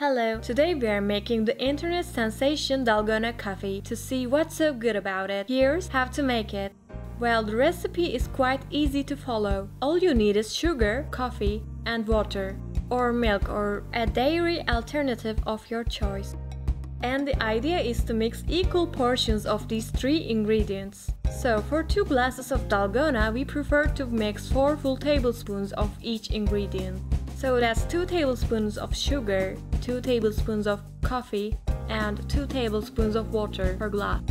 Hello, today we are making the internet sensation Dalgona Coffee. To see what's so good about it, here's how to make it. Well, the recipe is quite easy to follow. All you need is sugar, coffee, and water, or milk, or a dairy alternative of your choice. And the idea is to mix equal portions of these three ingredients. So for 2 glasses of Dalgona, we prefer to mix 4 full tablespoons of each ingredient. So that's 2 tablespoons of sugar, 2 tablespoons of coffee, and 2 tablespoons of water per glass.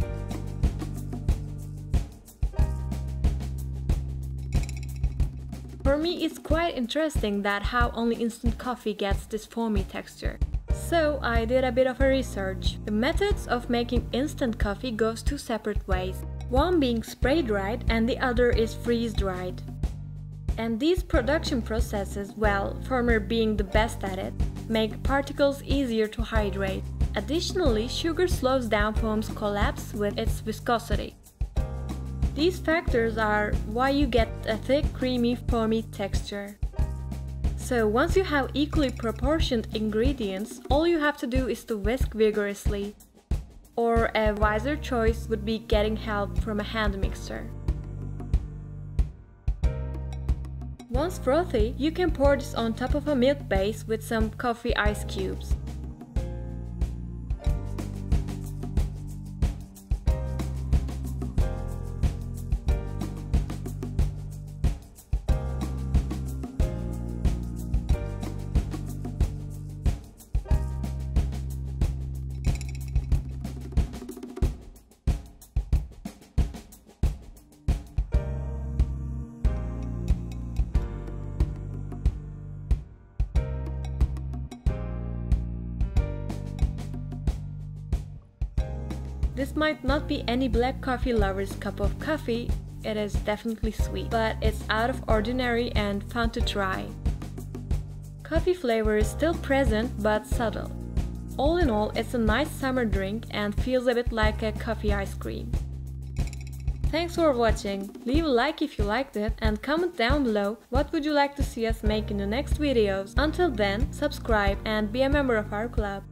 For me, it's quite interesting that how only instant coffee gets this foamy texture. So I did a bit of a research. The methods of making instant coffee goes 2 separate ways. One being spray-dried and the other is freeze-dried. And these production processes, well, former being the best at it, make particles easier to hydrate. Additionally, sugar slows down foam's collapse with its viscosity. These factors are why you get a thick, creamy, foamy texture. So once you have equally proportioned ingredients, all you have to do is to whisk vigorously. Or a wiser choice would be getting help from a hand mixer. Once frothy, you can pour this on top of a milk base with some coffee ice cubes. This might not be any black coffee lover's cup of coffee, it is definitely sweet, but it's out of ordinary and fun to try. Coffee flavor is still present but subtle. All in all, it's a nice summer drink and feels a bit like a coffee ice cream. Thanks for watching, leave a like if you liked it and comment down below what would you like to see us make in the next videos. Until then, subscribe and be a member of our club.